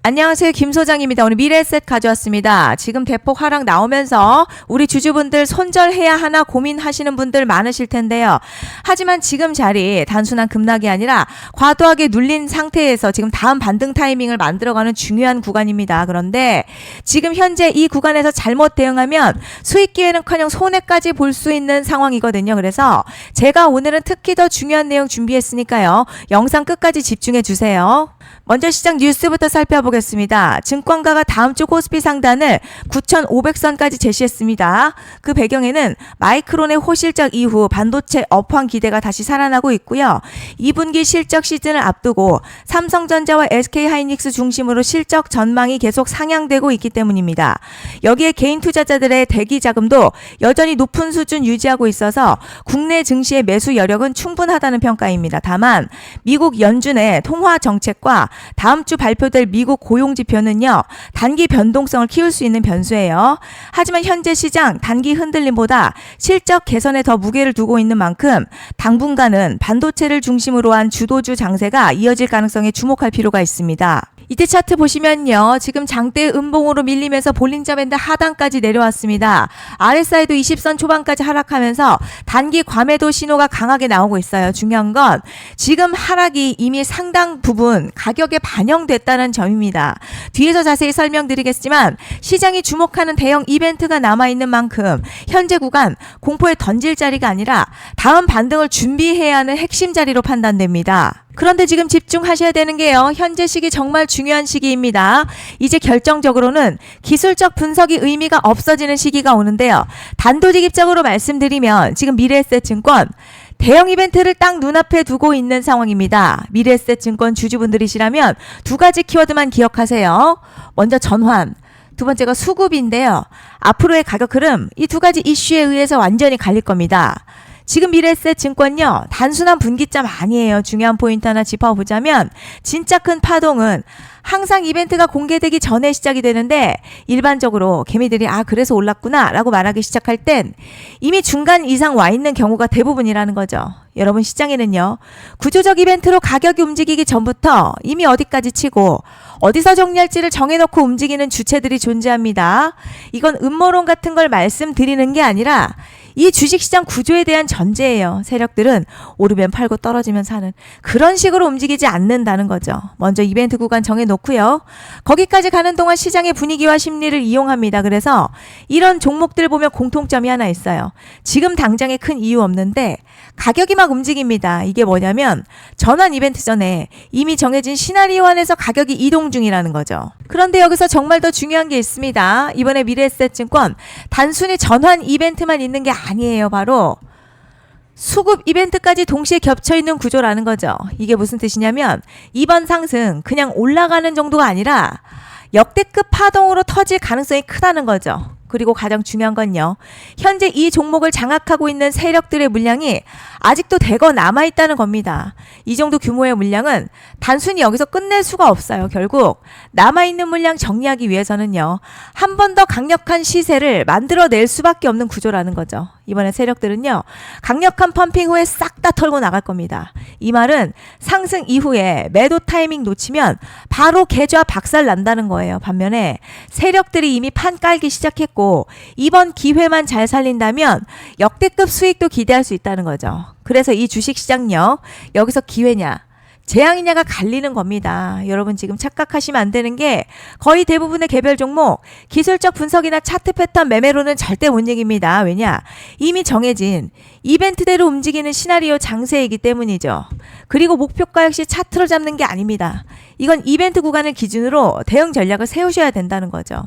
안녕하세요. 김 소장입니다. 오늘 미래에셋 가져왔습니다. 지금 대폭 하락 나오면서 우리 주주분들 손절해야 하나 고민하시는 분들 많으실 텐데요. 하지만 지금 자리 단순한 급락이 아니라 과도하게 눌린 상태에서 지금 다음 반등 타이밍을 만들어가는 중요한 구간입니다. 그런데 지금 현재 이 구간에서 잘못 대응하면 수익 기회는커녕 손해까지 볼 수 있는 상황이거든요. 그래서 제가 오늘은 특히 더 중요한 내용 준비했으니까요. 영상 끝까지 집중해 주세요. 먼저 시장 뉴스부터 살펴보겠습니다. 증권가가 다음 주 코스피 상단을 9,500선까지 제시했습니다. 그 배경에는 마이크론의 호실적 이후 반도체 업황 기대가 다시 살아나고 있고요. 2분기 실적 시즌을 앞두고 삼성전자와 SK하이닉스 중심으로 실적 전망이 계속 상향되고 있기 때문입니다. 여기에 개인 투자자들의 대기 자금도 여전히 높은 수준 유지하고 있어서 국내 증시의 매수 여력은 충분하다는 평가입니다. 다만 미국 연준의 통화 정책과 다음 주 발표될 미국 고용지표는요, 단기 변동성을 키울 수 있는 변수예요. 하지만 현재 시장 단기 흔들림보다 실적 개선에 더 무게를 두고 있는 만큼 당분간은 반도체를 중심으로 한 주도주 장세가 이어질 가능성에 주목할 필요가 있습니다. 이때 차트 보시면요. 지금 장대 음봉으로 밀리면서 볼린저 밴드 하단까지 내려왔습니다. RSI도 20선 초반까지 하락하면서 단기 과매도 신호가 강하게 나오고 있어요. 중요한 건 지금 하락이 이미 상당 부분 가격에 반영됐다는 점입니다. 뒤에서 자세히 설명드리겠지만 시장이 주목하는 대형 이벤트가 남아있는 만큼 현재 구간 공포에 던질 자리가 아니라 다음 반등을 준비해야 하는 핵심 자리로 판단됩니다. 그런데 지금 집중하셔야 되는 게요. 현재 시기 정말 중요한 시기입니다. 이제 결정적으로는 기술적 분석이 의미가 없어지는 시기가 오는데요. 단도직입적으로 말씀드리면 지금 미래에셋증권 대형 이벤트를 딱 눈앞에 두고 있는 상황입니다. 미래에셋증권 주주분들이시라면 두 가지 키워드만 기억하세요. 먼저 전환, 두 번째가 수급인데요. 앞으로의 가격 흐름, 이 두 가지 이슈에 의해서 완전히 갈릴 겁니다. 지금 미래에셋증권요, 단순한 분기점 아니에요. 중요한 포인트 하나 짚어보자면 진짜 큰 파동은 항상 이벤트가 공개되기 전에 시작이 되는데 일반적으로 개미들이 그래서 올랐구나 라고 말하기 시작할 땐 이미 중간 이상 와 있는 경우가 대부분이라는 거죠. 여러분, 시장에는요, 구조적 이벤트로 가격이 움직이기 전부터 이미 어디까지 치고 어디서 정리할지를 정해놓고 움직이는 주체들이 존재합니다. 이건 음모론 같은 걸 말씀드리는 게 아니라 이 주식시장 구조에 대한 전제예요. 세력들은 오르면 팔고 떨어지면 사는 그런 식으로 움직이지 않는다는 거죠. 먼저 이벤트 구간 정해놓고요. 거기까지 가는 동안 시장의 분위기와 심리를 이용합니다. 그래서 이런 종목들 보면 공통점이 하나 있어요. 지금 당장에 큰 이유 없는데 가격이 막 움직입니다. 이게 뭐냐면 전환 이벤트 전에 이미 정해진 시나리오 안에서 가격이 이동 중이라는 거죠. 그런데 여기서 정말 더 중요한 게 있습니다. 이번에 미래에셋증권 단순히 전환 이벤트만 있는 게 아니에요. 바로 수급 이벤트까지 동시에 겹쳐있는 구조라는 거죠. 이게 무슨 뜻이냐면 이번 상승 그냥 올라가는 정도가 아니라 역대급 파동으로 터질 가능성이 크다는 거죠. 그리고 가장 중요한 건요, 현재 이 종목을 장악하고 있는 세력들의 물량이 아직도 대거 남아있다는 겁니다. 이 정도 규모의 물량은 단순히 여기서 끝낼 수가 없어요. 결국 남아있는 물량 정리하기 위해서는요, 한 번 더 강력한 시세를 만들어낼 수밖에 없는 구조라는 거죠. 이번에 세력들은요, 강력한 펌핑 후에 싹 다 털고 나갈 겁니다. 이 말은 상승 이후에 매도 타이밍 놓치면 바로 계좌 박살 난다는 거예요. 반면에 세력들이 이미 판 깔기 시작했고 이번 기회만 잘 살린다면 역대급 수익도 기대할 수 있다는 거죠. 그래서 이 주식시장요, 여기서 기회냐 재앙이냐가 갈리는 겁니다. 여러분, 지금 착각하시면 안 되는 게 거의 대부분의 개별 종목 기술적 분석이나 차트 패턴 매매로는 절대 못 이깁니다. 왜냐? 이미 정해진 이벤트대로 움직이는 시나리오 장세이기 때문이죠. 그리고 목표가 역시 차트로 잡는 게 아닙니다. 이건 이벤트 구간을 기준으로 대응 전략을 세우셔야 된다는 거죠.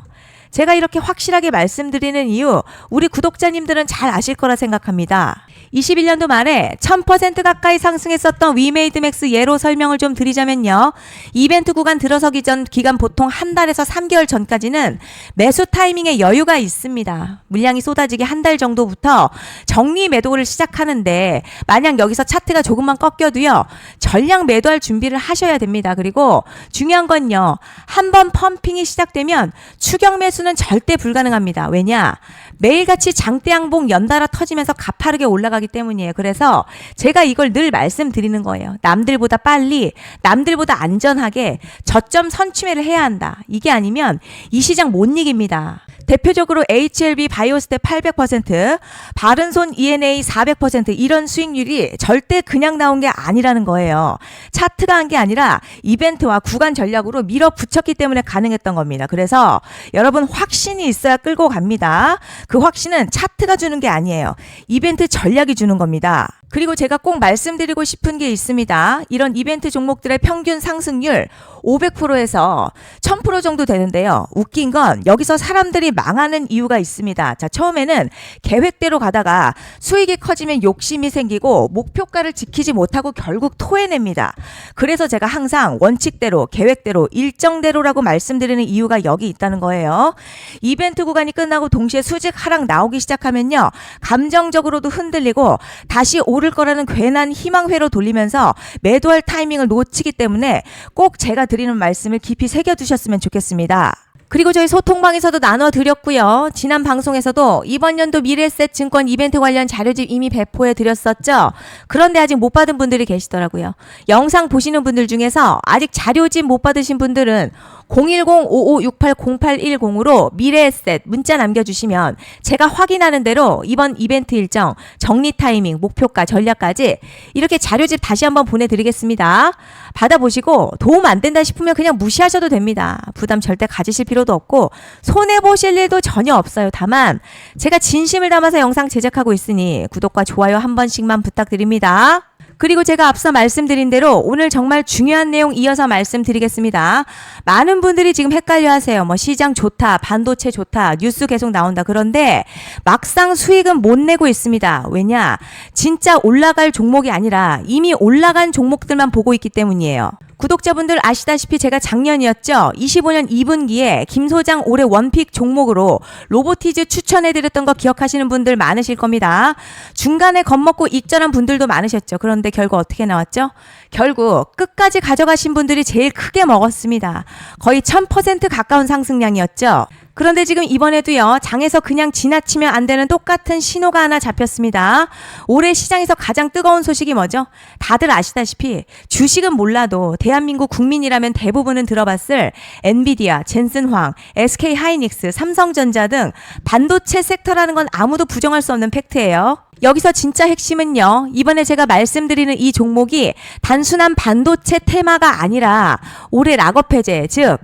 제가 이렇게 확실하게 말씀드리는 이유, 우리 구독자님들은 잘 아실 거라 생각합니다. 21년도 말에 1000% 가까이 상승했었던 위메이드맥스 예로 설명을 좀 드리자면요. 이벤트 구간 들어서기 전 기간 보통 한 달에서 3개월 전까지는 매수 타이밍에 여유가 있습니다. 물량이 쏟아지기 한 달 정도부터 정리 매도를 시작하는데 만약 여기서 차트가 조금만 꺾여도요, 전량 매도할 준비를 하셔야 됩니다. 그리고 중요한 건요, 한번 펌핑이 시작되면 추격 매수는 절대 불가능합니다. 왜냐? 매일같이 장대양봉 연달아 터지면서 가파르게 올라가기 때문이에요. 그래서 제가 이걸 늘 말씀드리는 거예요. 남들보다 빨리, 남들보다 안전하게 저점 선취매를 해야 한다. 이게 아니면 이 시장 못 이깁니다. 대표적으로 HLB 바이오스텝 800%, 바른손 ENA 400% 이런 수익률이 절대 그냥 나온 게 아니라는 거예요. 차트가 한 게 아니라 이벤트와 구간 전략으로 밀어붙였기 때문에 가능했던 겁니다. 그래서 여러분 확신이 있어야 끌고 갑니다. 그 확신은 차트가 주는 게 아니에요. 이벤트 전략이 주는 겁니다. 그리고 제가 꼭 말씀드리고 싶은 게 있습니다. 이런 이벤트 종목들의 평균 상승률 500%에서 1000% 정도 되는데요. 웃긴 건 여기서 사람들이 망하는 이유가 있습니다. 자, 처음에는 계획대로 가다가 수익이 커지면 욕심이 생기고 목표가를 지키지 못하고 결국 토해냅니다. 그래서 제가 항상 원칙대로, 계획대로, 일정대로라고 말씀드리는 이유가 여기 있다는 거예요. 이벤트 구간이 끝나고 동시에 수직 하락 나오기 시작하면요. 감정적으로도 흔들리고 다시 오를 거라는 괜한 희망회로 돌리면서 매도할 타이밍을 놓치기 때문에 꼭 제가 드리는 말씀을 깊이 새겨두셨으면 좋겠습니다. 그리고 저희 소통방에서도 나눠드렸고요. 지난 방송에서도 이번 연도 미래에셋 증권 이벤트 관련 자료집 이미 배포해 드렸었죠. 그런데 아직 못 받은 분들이 계시더라고요. 영상 보시는 분들 중에서 아직 자료집 못 받으신 분들은 010-5568-0810으로 미래에셋 문자 남겨주시면 제가 확인하는 대로 이번 이벤트 일정, 정리 타이밍, 목표가, 전략까지 이렇게 자료집 다시 한번 보내드리겠습니다. 받아보시고 도움 안 된다 싶으면 그냥 무시하셔도 됩니다. 부담 절대 가지실 필요도 없고 손해보실 일도 전혀 없어요. 다만 제가 진심을 담아서 영상 제작하고 있으니 구독과 좋아요 한 번씩만 부탁드립니다. 그리고 제가 앞서 말씀드린 대로 오늘 정말 중요한 내용 이어서 말씀드리겠습니다. 많은 분들이 지금 헷갈려 하세요. 시장 좋다, 반도체 좋다, 뉴스 계속 나온다. 그런데 막상 수익은 못 내고 있습니다. 왜냐? 진짜 올라갈 종목이 아니라 이미 올라간 종목들만 보고 있기 때문이에요. 구독자분들 아시다시피 제가 작년이었죠. 25년 2분기에 김 소장 올해 원픽 종목으로 로보티즈 추천해드렸던 거 기억하시는 분들 많으실 겁니다. 중간에 겁먹고 익절한 분들도 많으셨죠. 그런데 결국 어떻게 나왔죠? 결국 끝까지 가져가신 분들이 제일 크게 먹었습니다. 거의 1000% 가까운 상승량이었죠. 그런데 지금 이번에도요, 장에서 그냥 지나치면 안 되는 똑같은 신호가 하나 잡혔습니다. 올해 시장에서 가장 뜨거운 소식이 뭐죠? 다들 아시다시피 주식은 몰라도 대한민국 국민이라면 대부분은 들어봤을 엔비디아, 젠슨황, SK하이닉스, 삼성전자 등 반도체 섹터라는 건 아무도 부정할 수 없는 팩트예요. 여기서 진짜 핵심은요, 이번에 제가 말씀드리는 이 종목이 단순한 반도체 테마가 아니라 올해 락업 해제, 즉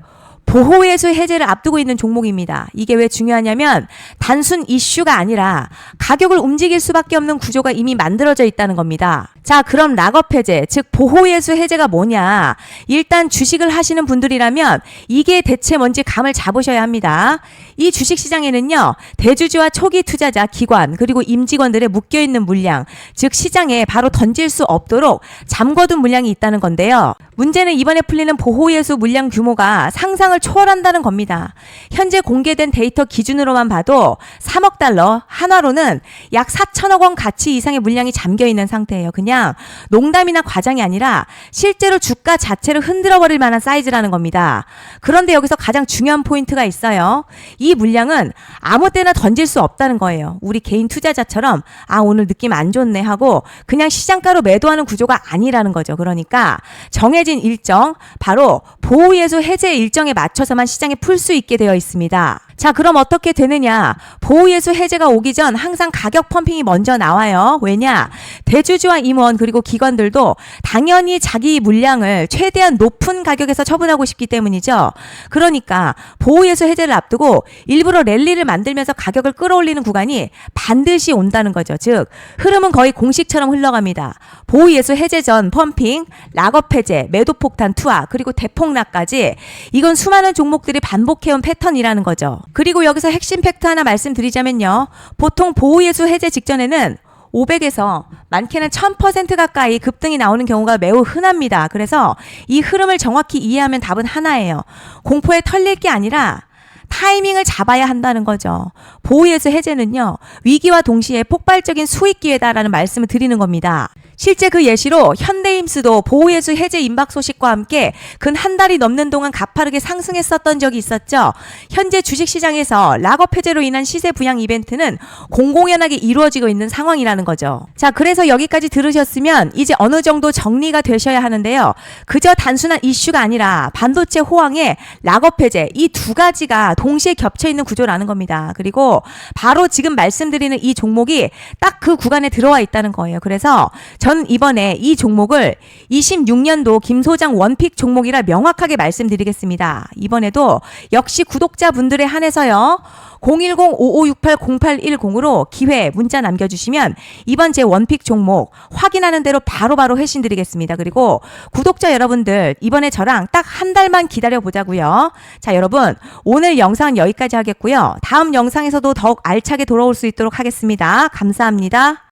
보호예수 해제를 앞두고 있는 종목입니다. 이게 왜 중요하냐면 단순 이슈가 아니라 가격을 움직일 수밖에 없는 구조가 이미 만들어져 있다는 겁니다. 자, 그럼 락업 해제, 즉 보호예수 해제가 뭐냐? 일단 주식을 하시는 분들이라면 이게 대체 뭔지 감을 잡으셔야 합니다. 이 주식시장에는요, 대주주와 초기 투자자, 기관, 그리고 임직원들의 묶여있는 물량, 즉 시장에 바로 던질 수 없도록 잠궈둔 물량이 있다는 건데요. 문제는 이번에 풀리는 보호예수 물량 규모가 상상을 초월한다는 겁니다. 현재 공개된 데이터 기준으로만 봐도 3억 달러, 한화로는 약 4천억 원 가치 이상의 물량이 잠겨있는 상태예요. 그냥 농담이나 과장이 아니라 실제로 주가 자체를 흔들어버릴 만한 사이즈라는 겁니다. 그런데 여기서 가장 중요한 포인트가 있어요. 이 물량은 아무 때나 던질 수 없다는 거예요. 우리 개인 투자자처럼 오늘 느낌 안 좋네 하고 그냥 시장가로 매도하는 구조가 아니라는 거죠. 그러니까 정해진 일정, 바로 보호예수 해제 일정에 맞춰서만 시장에 풀 수 있게 되어 있습니다. 자, 그럼 어떻게 되느냐? 보호예수 해제가 오기 전 항상 가격 펌핑이 먼저 나와요. 왜냐? 대주주와 임원 그리고 기관들도 당연히 자기 물량을 최대한 높은 가격에서 처분하고 싶기 때문이죠. 그러니까 보호예수 해제를 앞두고 일부러 랠리를 만들면서 가격을 끌어올리는 구간이 반드시 온다는 거죠. 즉 흐름은 거의 공식처럼 흘러갑니다. 보호예수 해제 전 펌핑, 락업 해제, 매도 폭탄 투하, 그리고 대폭락까지 이건 수많은 종목들이 반복해온 패턴이라는 거죠. 그리고 여기서 핵심 팩트 하나 말씀드리자면요. 보통 보호예수 해제 직전에는 500에서 많게는 1000% 가까이 급등이 나오는 경우가 매우 흔합니다. 그래서 이 흐름을 정확히 이해하면 답은 하나예요. 공포에 털릴 게 아니라 타이밍을 잡아야 한다는 거죠. 보호예수 해제는요, 위기와 동시에 폭발적인 수익 기회다라는 말씀을 드리는 겁니다. 실제 그 예시로 현대임스도 보호예수 해제 임박 소식과 함께 근 한 달이 넘는 동안 가파르게 상승했었던 적이 있었죠. 현재 주식시장에서 락업 해제로 인한 시세 부양 이벤트는 공공연하게 이루어지고 있는 상황이라는 거죠. 자, 그래서 여기까지 들으셨으면 이제 어느 정도 정리가 되셔야 하는데요. 그저 단순한 이슈가 아니라 반도체 호황에 락업 해제 이 두 가지가 동시에 겹쳐 있는 구조라는 겁니다. 그리고 바로 지금 말씀드리는 이 종목이 딱 그 구간에 들어와 있다는 거예요. 그래서 전 이번에 이 종목을 26년도 김 소장 원픽 종목이라 명확하게 말씀드리겠습니다. 이번에도 역시 구독자분들에 한해서요. 010-5568-0810으로 기회 문자 남겨주시면 이번 제 원픽 종목 확인하는 대로 바로바로 회신 드리겠습니다. 그리고 구독자 여러분들 이번에 저랑 딱 한 달만 기다려 보자고요. 자, 여러분 오늘 영상은 여기까지 하겠고요. 다음 영상에서도 더욱 알차게 돌아올 수 있도록 하겠습니다. 감사합니다.